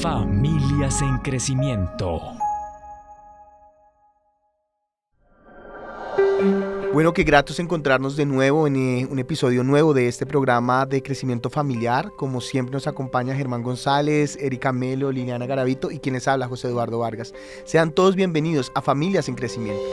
Familias en crecimiento. Bueno, qué grato es encontrarnos de nuevo en un episodio nuevo de este programa de crecimiento familiar. Como siempre nos acompaña Germán González, Erika Melo, Liliana Garavito y quien les habla, José Eduardo Vargas. Sean todos bienvenidos a Familias en Crecimiento.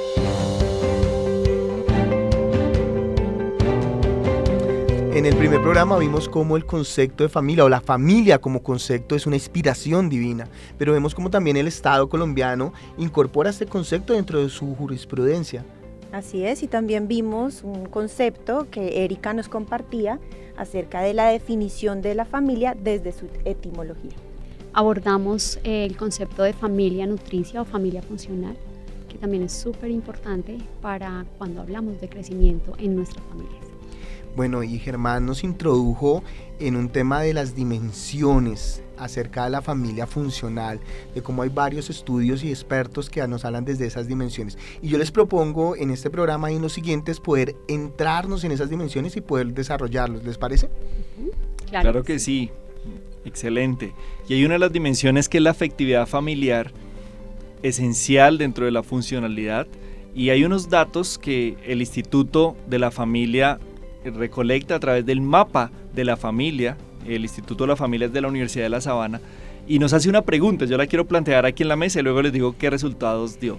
En el primer programa vimos cómo el concepto de familia o la familia como concepto es una inspiración divina, pero vemos cómo también el Estado colombiano incorpora este concepto dentro de su jurisprudencia. Así es, y también vimos un concepto que Erika nos compartía acerca de la definición de la familia desde su etimología. Abordamos el concepto de familia nutricia o familia funcional, que también es súper importante para cuando hablamos de crecimiento en nuestras familias. Bueno, y Germán nos introdujo en un tema de las dimensiones acerca de la familia funcional, de cómo hay varios estudios y expertos que nos hablan desde esas dimensiones. Y yo les propongo en este programa y en los siguientes poder entrarnos en esas dimensiones y poder desarrollarlos. ¿Les parece? Claro que sí, excelente. Y hay una de las dimensiones que es la afectividad familiar, esencial dentro de la funcionalidad, y hay unos datos que el Instituto de la Familia recolecta a través del mapa de la familia. El Instituto de la Familia es de la Universidad de La Sabana y nos hace una pregunta, yo la quiero plantear aquí en la mesa y luego les digo qué resultados dio.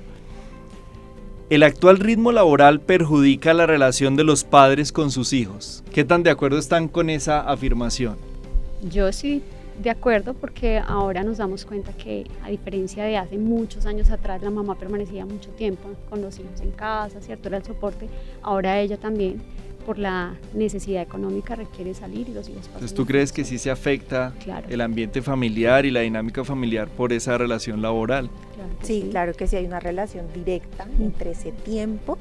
¿El actual ritmo laboral perjudica la relación de los padres con sus hijos? ¿Qué tan de acuerdo están con esa afirmación? Yo sí de acuerdo, porque ahora nos damos cuenta que a diferencia de hace muchos años atrás, la mamá permanecía mucho tiempo con los hijos en casa, ¿cierto? Era el soporte. Ahora ella también, por la necesidad económica, requiere salir y los hijos pasan. Entonces, ¿tú crees que sí se afecta el ambiente familiar y la dinámica familiar por esa relación laboral? Claro sí, claro que sí, hay una relación directa entre ese tiempo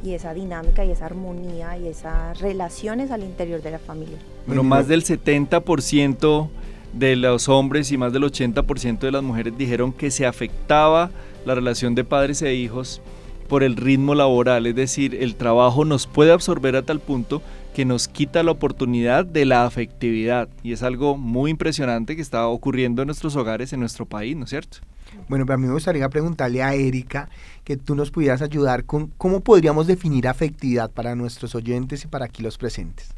y esa dinámica y esa armonía y esas relaciones al interior de la familia. Bueno, más del 70% de los hombres y más del 80% de las mujeres dijeron que se afectaba la relación de padres e hijos por el ritmo laboral, es decir, el trabajo nos puede absorber a tal punto que nos quita la oportunidad de la afectividad, y es algo muy impresionante que está ocurriendo en nuestros hogares, en nuestro país, ¿no es cierto? Bueno, pero a mí me gustaría preguntarle a Erika que tú nos pudieras ayudar con cómo podríamos definir afectividad para nuestros oyentes y para aquí los presentes.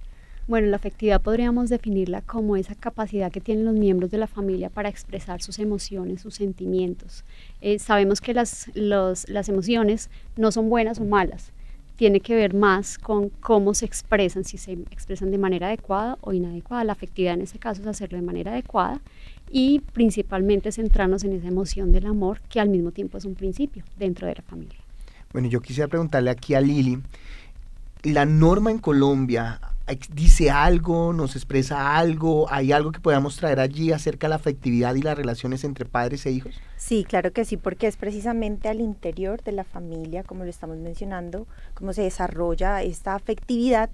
Bueno, la afectividad podríamos definirla como esa capacidad que tienen los miembros de la familia para expresar sus emociones, sus sentimientos. Sabemos que las emociones no son buenas o malas, tiene que ver más con cómo se expresan, si se expresan de manera adecuada o inadecuada. La afectividad en ese caso es hacerlo de manera adecuada y principalmente centrarnos en esa emoción del amor, que al mismo tiempo es un principio dentro de la familia. Bueno, yo quisiera preguntarle aquí a Lili, ¿la norma en Colombia dice algo, nos expresa algo, hay algo que podamos traer allí acerca de la afectividad y las relaciones entre padres e hijos? Sí, claro que sí, porque es precisamente al interior de la familia, como lo estamos mencionando, cómo se desarrolla esta afectividad,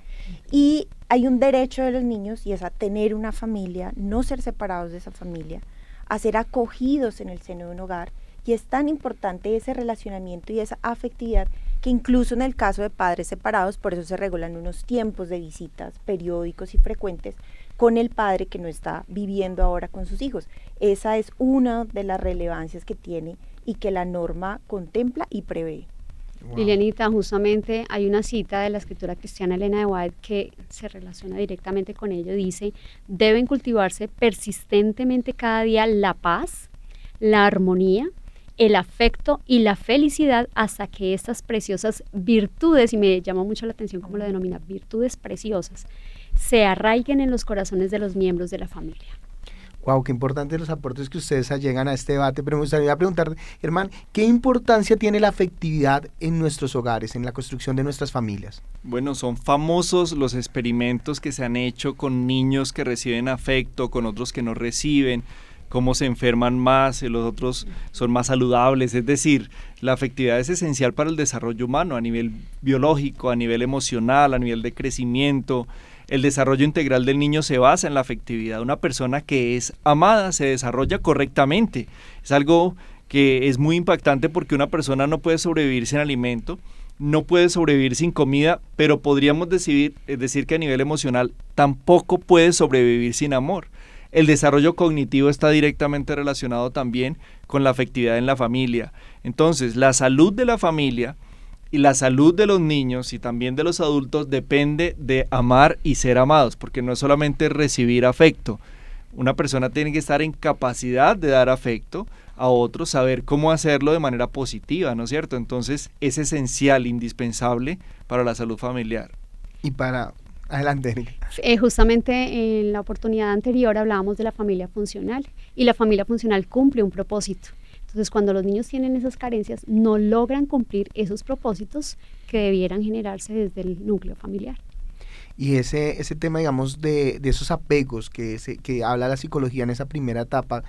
y hay un derecho de los niños y es a tener una familia, no ser separados de esa familia, a ser acogidos en el seno de un hogar, y es tan importante ese relacionamiento y esa afectividad que incluso en el caso de padres separados, por eso se regulan unos tiempos de visitas periódicos y frecuentes con el padre que no está viviendo ahora con sus hijos. Esa es una de las relevancias que tiene y que la norma contempla y prevé. Wow. Lilianita, justamente hay una cita de la escritora cristiana Elena de White que se relaciona directamente con ello. Dice: deben cultivarse persistentemente cada día la paz, la armonía, el afecto y la felicidad, hasta que estas preciosas virtudes, y me llama mucho la atención cómo lo denomina, virtudes preciosas, se arraiguen en los corazones de los miembros de la familia. Wow, qué importantes los aportes que ustedes llegan a este debate, pero me gustaría preguntar, Germán, ¿qué importancia tiene la afectividad en nuestros hogares, en la construcción de nuestras familias? Bueno, son famosos los experimentos que se han hecho con niños que reciben afecto, con otros que no reciben, cómo se enferman más, los otros son más saludables. Es decir, la afectividad es esencial para el desarrollo humano a nivel biológico, a nivel emocional, a nivel de crecimiento. El desarrollo integral del niño se basa en la afectividad. Una persona que es amada se desarrolla correctamente. Es algo que es muy impactante porque una persona no puede sobrevivir sin alimento, no puede sobrevivir sin comida, pero podríamos decir que a nivel emocional tampoco puede sobrevivir sin amor. El desarrollo cognitivo está directamente relacionado también con la afectividad en la familia. Entonces, la salud de la familia y la salud de los niños y también de los adultos depende de amar y ser amados, porque no es solamente recibir afecto. Una persona tiene que estar en capacidad de dar afecto a otros, saber cómo hacerlo de manera positiva, ¿no es cierto? Entonces es esencial, indispensable para la salud familiar. Y para... Adelante, Erika. Justamente en la oportunidad anterior hablábamos de la familia funcional y la familia funcional cumple un propósito. Entonces, cuando los niños tienen esas carencias, no logran cumplir esos propósitos que debieran generarse desde el núcleo familiar. Y ese tema, digamos, de esos apegos que habla la psicología en esa primera etapa,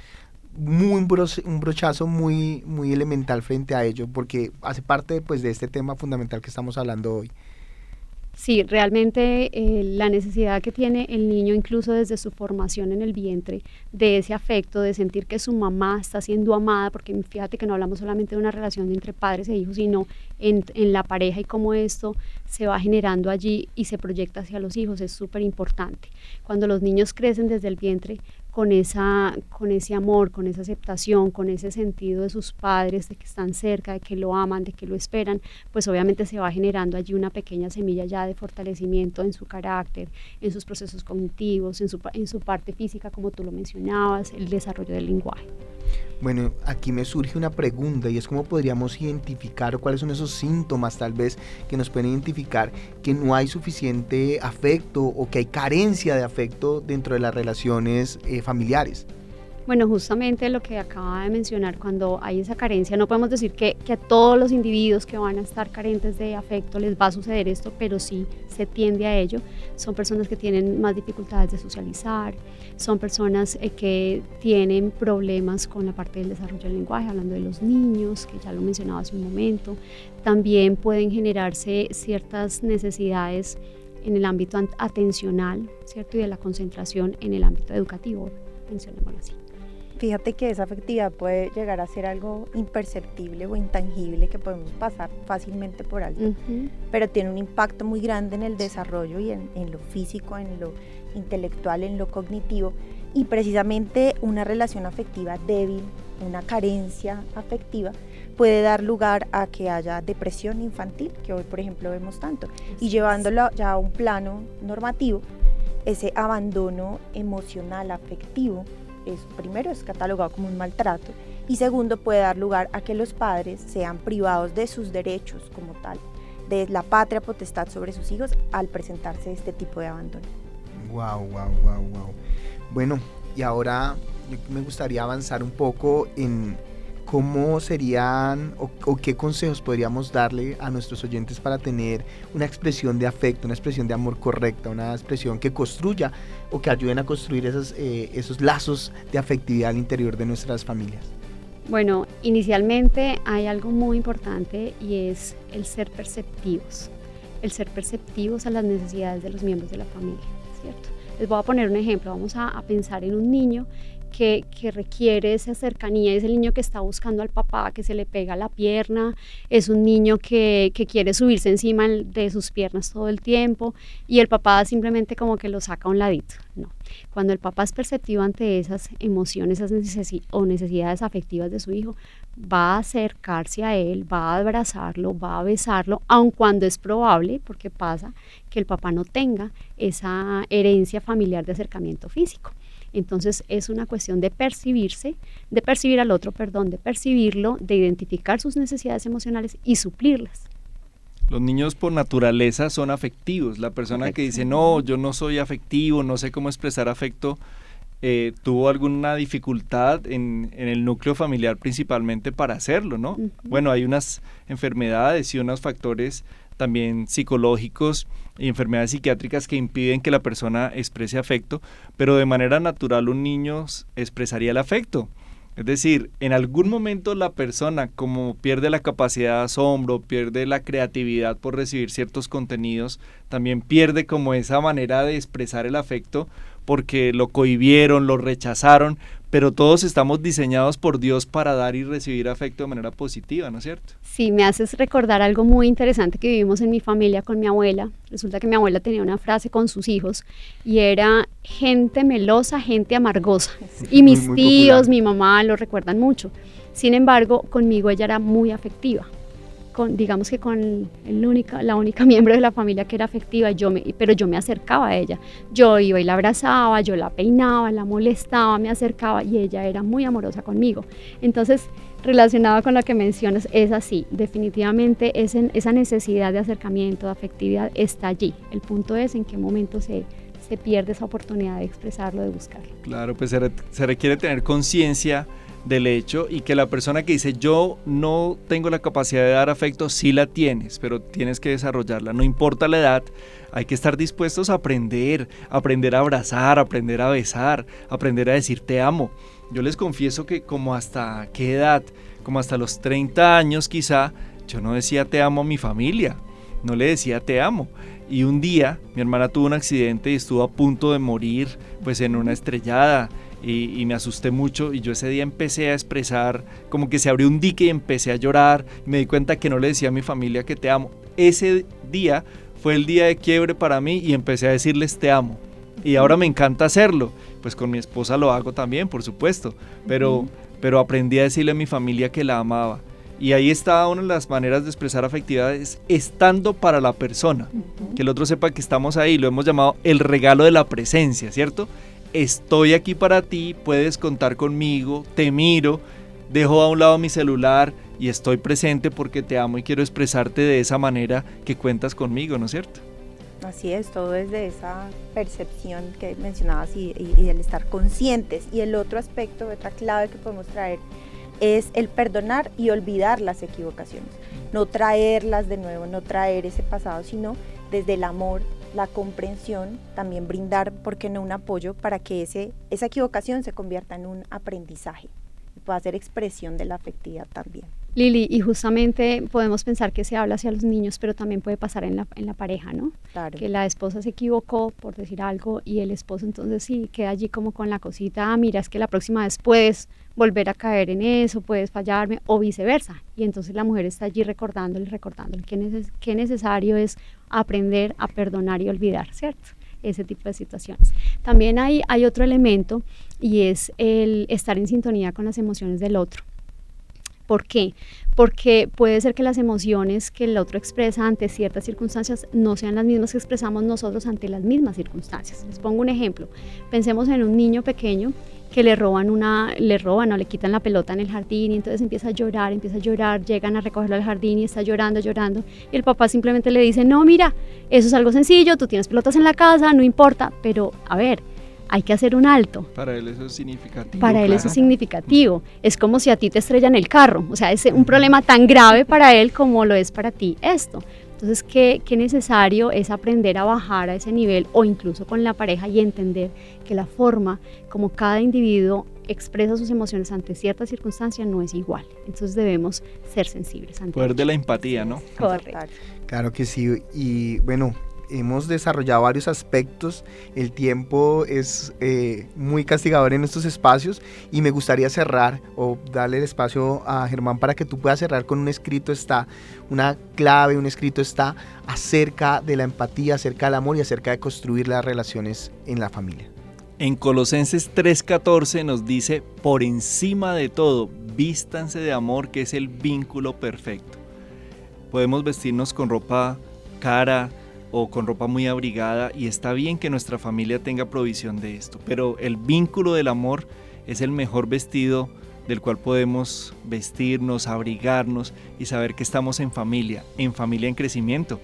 un brochazo muy elemental frente a ello, porque hace parte pues, de este tema fundamental que estamos hablando hoy. Sí, realmente la necesidad que tiene el niño, incluso desde su formación en el vientre, de ese afecto, de sentir que su mamá está siendo amada, porque fíjate que no hablamos solamente de una relación entre padres e hijos, sino en la pareja y cómo esto se va generando allí y se proyecta hacia los hijos, es súper importante. Cuando los niños crecen desde el vientre, con ese amor, con esa aceptación, con ese sentido de sus padres, de que están cerca, de que lo aman, de que lo esperan, pues obviamente se va generando allí una pequeña semilla ya de fortalecimiento en su carácter, en sus procesos cognitivos, en su parte física, como tú lo mencionabas, el desarrollo del lenguaje. Bueno, aquí me surge una pregunta y es cómo podríamos identificar o cuáles son esos síntomas tal vez que nos pueden identificar que no hay suficiente afecto o que hay carencia de afecto dentro de las relaciones familiares. Bueno, justamente lo que acaba de mencionar, cuando hay esa carencia, no podemos decir que a todos los individuos que van a estar carentes de afecto les va a suceder esto, pero sí se tiende a ello. Son personas que tienen más dificultades de socializar, son personas que tienen problemas con la parte del desarrollo del lenguaje, hablando de los niños, que ya lo mencionaba hace un momento. También pueden generarse ciertas necesidades en el ámbito atencional, ¿cierto? Y de la concentración en el ámbito educativo, mencionémoslo así. Fíjate que esa afectividad puede llegar a ser algo imperceptible o intangible que podemos pasar fácilmente por alto, pero tiene un impacto muy grande en el desarrollo y en lo físico, en lo intelectual, en lo cognitivo, y precisamente una relación afectiva débil, una carencia afectiva, puede dar lugar a que haya depresión infantil, que hoy por ejemplo vemos tanto, y llevándolo ya a un plano normativo, ese abandono emocional afectivo primero es catalogado como un maltrato y segundo puede dar lugar a que los padres sean privados de sus derechos como tal, de la patria potestad sobre sus hijos al presentarse este tipo de abandono. Wow. Bueno, y ahora me gustaría avanzar un poco en cómo serían o qué consejos podríamos darle a nuestros oyentes para tener una expresión de afecto, una expresión de amor correcta, una expresión que construya o que ayuden a construir esos lazos de afectividad al interior de nuestras familias. Bueno, inicialmente hay algo muy importante y es el ser perceptivos a las necesidades de los miembros de la familia, ¿cierto? Les voy a poner un ejemplo, vamos a pensar en un niño que requiere esa cercanía, es el niño que está buscando al papá, que se le pega la pierna, es un niño que quiere subirse encima de sus piernas todo el tiempo y el papá simplemente como que lo saca a un ladito. No, cuando el papá es perceptivo ante esas emociones, esas necesidades afectivas de su hijo, va a acercarse a él, va a abrazarlo, va a besarlo, aun cuando es probable, porque pasa, que el papá no tenga esa herencia familiar de acercamiento físico. Entonces es una cuestión de percibir al otro, de percibirlo, de identificar sus necesidades emocionales y suplirlas. Los niños por naturaleza son afectivos. La persona que dice, no, yo no soy afectivo, no sé cómo expresar afecto, tuvo alguna dificultad en el núcleo familiar principalmente para hacerlo, ¿no? Bueno, hay unas enfermedades y unos factores también psicológicos y enfermedades psiquiátricas que impiden que la persona exprese afecto, pero de manera natural un niño expresaría el afecto. Es decir, en algún momento la persona, como pierde la capacidad de asombro, pierde la creatividad por recibir ciertos contenidos, también pierde como esa manera de expresar el afecto porque lo cohibieron, lo rechazaron, pero todos estamos diseñados por Dios para dar y recibir afecto de manera positiva, ¿no es cierto? Sí, me haces recordar algo muy interesante que vivimos en mi familia con mi abuela. Resulta que mi abuela tenía una frase con sus hijos y era gente melosa, gente amargosa. Y mis muy tíos, popular. mi mamá lo recuerdan mucho. Sin embargo, conmigo ella era muy afectiva. Digamos que con la única miembro de la familia que era afectiva, pero yo me acercaba a ella. Yo iba y la abrazaba, yo la peinaba, la molestaba, me acercaba y ella era muy amorosa conmigo. Entonces, relacionado con lo que mencionas, es así, definitivamente esa necesidad de acercamiento, de afectividad está allí. El punto es en qué momento se pierde esa oportunidad de expresarlo, de buscarlo. Claro, pues se requiere tener conciencia del hecho y que la persona que dice yo no tengo la capacidad de dar afecto, sí la tienes, pero tienes que desarrollarla, no importa la edad, hay que estar dispuestos a aprender a abrazar, aprender a besar, aprender a decir te amo. Yo les confieso que como hasta qué edad, como hasta los 30 años quizá, yo no decía te amo a mi familia, no le decía te amo. Y un día mi hermana tuvo un accidente y estuvo a punto de morir pues en una estrellada. Y me asusté mucho y yo ese día empecé a expresar, como que se abrió un dique y empecé a llorar, me di cuenta que no le decía a mi familia que te amo. Ese día fue el día de quiebre para mí y empecé a decirles te amo. Y ahora me encanta hacerlo, pues con mi esposa lo hago también, por supuesto, pero aprendí a decirle a mi familia que la amaba. Y ahí está una de las maneras de expresar afectividad, es estando para la persona, que el otro sepa que estamos ahí, lo hemos llamado el regalo de la presencia, ¿cierto? Estoy aquí para ti, puedes contar conmigo, te miro, dejo a un lado mi celular y estoy presente porque te amo y quiero expresarte de esa manera que cuentas conmigo, ¿no es cierto? Así es, todo desde esa percepción que mencionabas y el estar conscientes. Y el otro aspecto, otra clave que podemos traer es el perdonar y olvidar las equivocaciones. No traerlas de nuevo, no traer ese pasado, sino desde el amor, la comprensión, también brindar, ¿por qué no?, un apoyo para que esa equivocación se convierta en un aprendizaje y pueda ser expresión de la afectividad también. Lili, y justamente podemos pensar que se habla hacia los niños, pero también puede pasar en la pareja, ¿no? Claro. Que la esposa se equivocó, por decir algo, y el esposo entonces sí queda allí como con la cosita, mira, es que la próxima vez puedes volver a caer en eso, puedes fallarme, o viceversa. Y entonces la mujer está allí recordándole qué necesario es aprender a perdonar y olvidar, ¿cierto? Ese tipo de situaciones. También hay otro elemento y es el estar en sintonía con las emociones del otro. ¿Por qué? Porque puede ser que las emociones que el otro expresa ante ciertas circunstancias no sean las mismas que expresamos nosotros ante las mismas circunstancias. Les pongo un ejemplo. Pensemos en un niño pequeño que le roban o le quitan la pelota en el jardín y entonces empieza a llorar, llegan a recogerlo al jardín y está llorando, y el papá simplemente le dice, no, mira, eso es algo sencillo, tú tienes pelotas en la casa, no importa, pero a ver, hay que hacer un alto. Para él eso es significativo. Para él eso es significativo. Es como si a ti te estrellan el carro. O sea, es un problema tan grave para él como lo es para ti esto. Entonces, qué necesario es aprender a bajar a ese nivel o incluso con la pareja y entender que la forma como cada individuo expresa sus emociones ante ciertas circunstancias no es igual. Entonces debemos ser sensibles ante poder de la empatía, ¿no? Correcto. Claro que sí. Y bueno, hemos desarrollado varios aspectos, el tiempo es muy castigador en estos espacios y me gustaría cerrar o darle el espacio a Germán para que tú puedas cerrar con un escrito una clave, un escrito acerca de la empatía, acerca del amor y acerca de construir las relaciones en la familia. En Colosenses 3:14 nos dice, por encima de todo, vístanse de amor, que es el vínculo perfecto. Podemos vestirnos con ropa cara o con ropa muy abrigada y está bien que nuestra familia tenga provisión de esto, pero el vínculo del amor es el mejor vestido del cual podemos vestirnos, abrigarnos y saber que estamos en familia en crecimiento.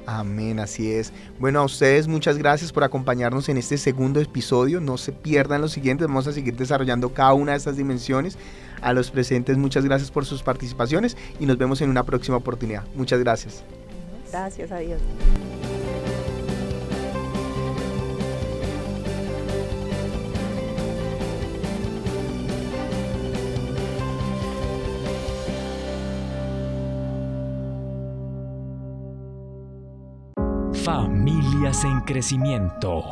Amén, así es. Bueno, a ustedes muchas gracias por acompañarnos en este segundo episodio. No se pierdan los siguientes, vamos a seguir desarrollando cada una de estas dimensiones. A los presentes, muchas gracias por sus participaciones y nos vemos en una próxima oportunidad. Muchas gracias. Gracias a Dios. Familias en Crecimiento.